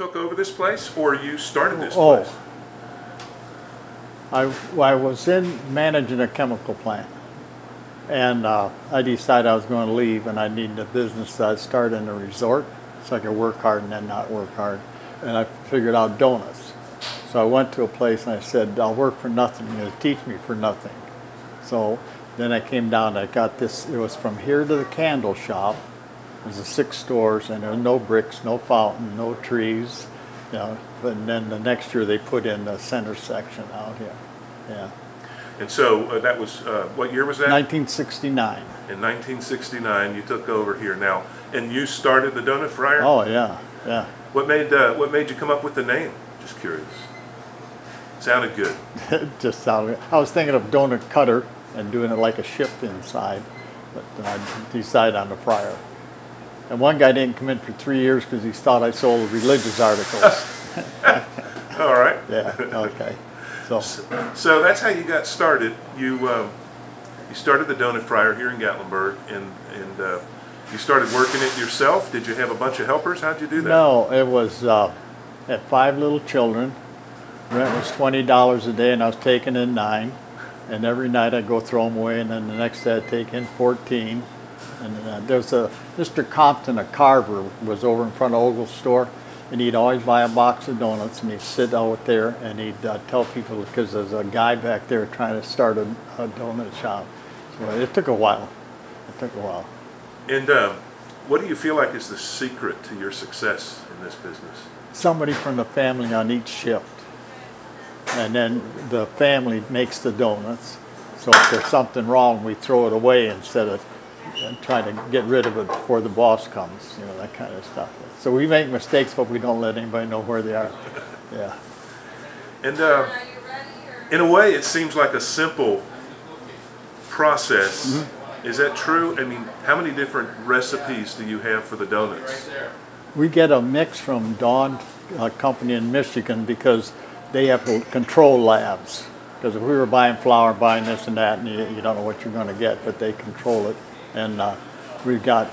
took over this place, or you started this Oh, place? I was managing a chemical plant, and I decided I was going to leave, and I needed a business that I'd start in a resort, so I could work hard and then not work hard. And I figured out donuts. So I went to a place and I said, I'll work for nothing. You're going to teach me for nothing. So then I came down, I got this, it was from here to the candle shop. It was 6 stores, and there were no bricks, no fountain, no trees. You know, but then the next year they put in the center section out here. Yeah. And so that was, what year was that? 1969. In 1969, you took over here now, and you started the Donut Friar? Oh, yeah, yeah. What made you come up with the name? Just curious. Sounded good. It just sounded, I was thinking of donut cutter and doing it like a ship inside, but I decided on the Friar. And one guy didn't come in for 3 years because he thought I sold religious articles. All right. Yeah, okay. So that's how you got started. You started the Donut Friar here in Gatlinburg, and you started working it yourself. Did you have a bunch of helpers? How'd you do that? No, it was, had 5 little children. Rent was $20 a day, and I was taking in 9. And every night I'd go throw them away, and then the next day I'd take in 14. And there's a Mr. Compton, a carver, was over in front of Ogle's store, and he'd always buy a box of donuts, and he'd sit out there, and he'd tell people, because there's a guy back there trying to start a donut shop. So it took a while. It took a while. And what do you feel like is the secret to your success in this business? Somebody from the family on each shift. And then the family makes the donuts. So if there's something wrong, we throw it away instead of trying to get rid of it before the boss comes, you know, that kind of stuff. So we make mistakes, but we don't let anybody know where they are. Yeah. And in a way, it seems like a simple process. Mm-hmm. Is that true? I mean, how many different recipes do you have for the donuts? We get a mix from Dawn Company in Michigan because they have control labs. Because if we were buying flour, buying this and that, and you don't know what you're going to get, but they control it. And we've got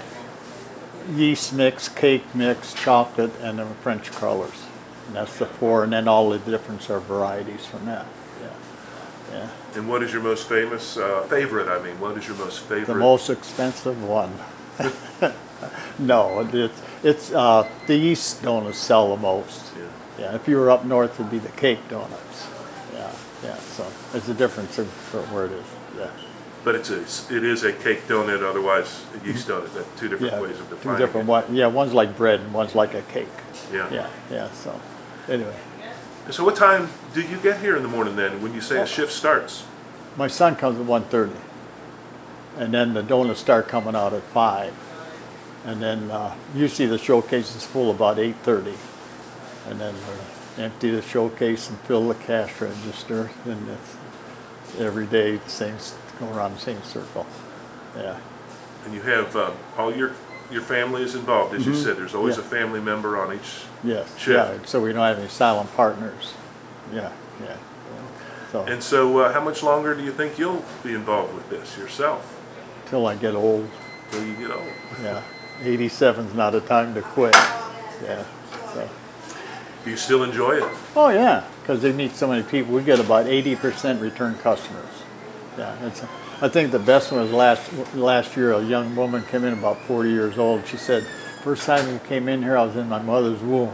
yeast mix, cake mix, chocolate, and then French colors. And that's the 4, and then all the different varieties from that. Yeah. Yeah. And what is your most famous favorite? I mean, what is your most favorite? The most expensive one. No, it's the yeast donuts sell the most. Yeah. Yeah. If you were up north, it'd be the cake donuts. Yeah. Yeah. So there's a difference for where it is. Yeah. But it is a cake donut, otherwise a yeast donut. That's 2 different ways of defining 2 different it. Yeah, one's like bread and one's like a cake. Yeah. Yeah. Yeah. So anyway. So what time do you get here in the morning then, when you say a shift starts? My son comes at 1:30, and then the donuts start coming out at 5, and then usually the showcase is full about 8:30, and then we empty the showcase and fill the cash register, and it's every day go around the same circle. Yeah. And you have all your family is involved, as you said. There's always a family member on each shift. Yeah, so we don't have any silent partners. Yeah, yeah. And so how much longer do you think you'll be involved with this yourself? Till I get old. Till you get old. Yeah, 87's not a time to quit. Yeah. So. Do you still enjoy it? Oh yeah, because they meet so many people. We get about 80% return customers. Yeah, I think the best one was last year. A young woman came in about 40 years old. She said, "First time you came in here, I was in my mother's womb."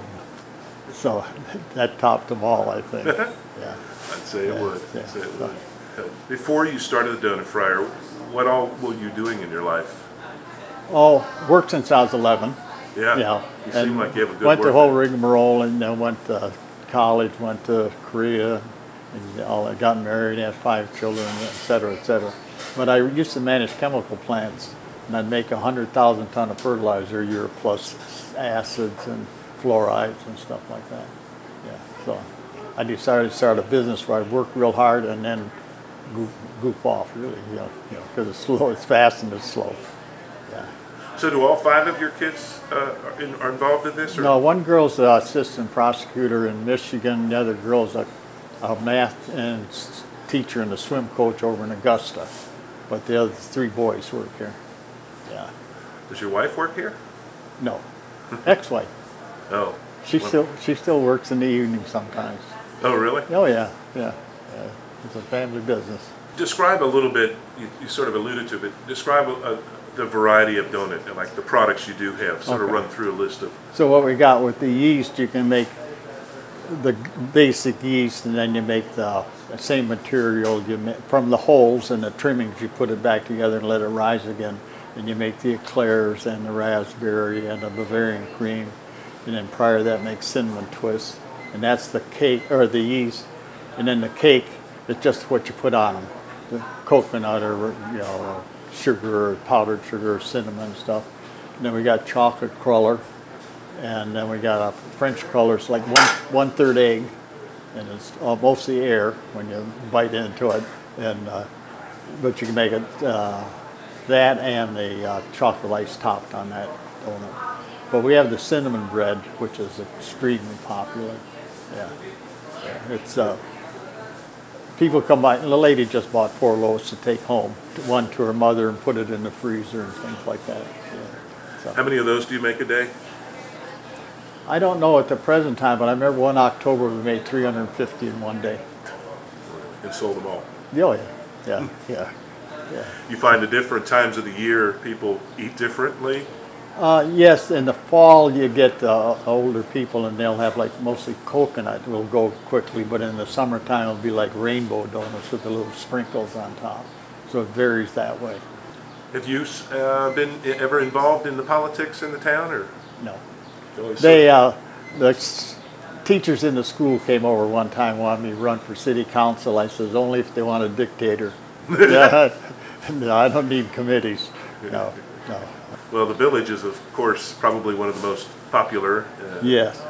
So that topped them all, I think. Yeah. I'd say it would. Yeah. I'd say it would. Before you started the Donut Friar, what all were you doing in your life? Oh, worked since I was 11. Yeah. Yeah. You seem like you have a good went work the whole ethic. rigmarole, and then went to college, went to Korea, and I got married, had 5 children, et cetera, et cetera. But I used to manage chemical plants, and I'd make 100,000 ton of fertilizer a year, plus acids and fluorides and stuff like that. Yeah. So I decided to start a business where I'd work real hard and then goof off, really, because it's slow, it's fast and it's slow. Yeah. So do all 5 of your kids are involved in this? Or? No, one girl's an assistant prosecutor in Michigan. The other girl's a math and teacher and a swim coach over in Augusta. But the other 3 boys work here. Yeah. Does your wife work here? No. Ex-wife. Oh. She still works in the evening sometimes. Oh, really? Oh yeah, yeah. It's a family business. Describe a little bit, you sort of alluded to, but describe the variety of donut, like the products you do have, sort of Okay. run through a list of. So what we got with the yeast, you can make the basic yeast, and then you make the same material from the holes and the trimmings. You put it back together and let it rise again, and you make the eclairs and the raspberry and the Bavarian cream, and then prior to that make cinnamon twists, and that's the cake or the yeast, and then the cake is just what you put on them, the coconut or sugar or powdered sugar or cinnamon stuff. And then we got chocolate cruller. And then we got a French cruller. It's like one-third egg, and it's mostly air when you bite into it. And but you can make it that and the chocolate ice topped on that donut. But we have the cinnamon bread, which is extremely popular. Yeah, it's people come by. The lady just bought 4 loaves to take home, one to her mother, and put it in the freezer and things like that. Yeah. So. How many of those do you make a day? I don't know at the present time, but I remember one October we made 350 in one day. And sold them all. Oh yeah, yeah. You find at different times of the year people eat differently? Yes, in the fall you get older people, and they'll have like mostly coconut. Will go quickly, but in the summertime it'll be like rainbow donuts with the little sprinkles on top. So it varies that way. Have you been ever involved in the politics in the town, or? No. The Teachers in the school came over one time, wanted me to run for city council. I says, only if they want a dictator. No, I don't need committees. No. Well, the village is, of course, probably one of the most popular Yes.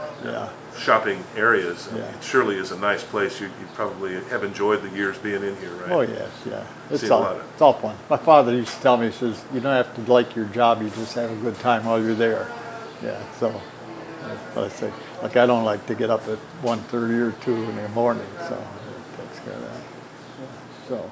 shopping areas. Yeah. It surely is a nice place. You probably have enjoyed the years being in here, right? Oh yes, yeah. It's a lot of- it's all fun. My father used to tell me, he says, you don't have to like your job, you just have a good time while you're there. Yeah, so I say, like, I don't like to get up at 1:30 or 2 in the morning, so it takes care of that. Yeah, so.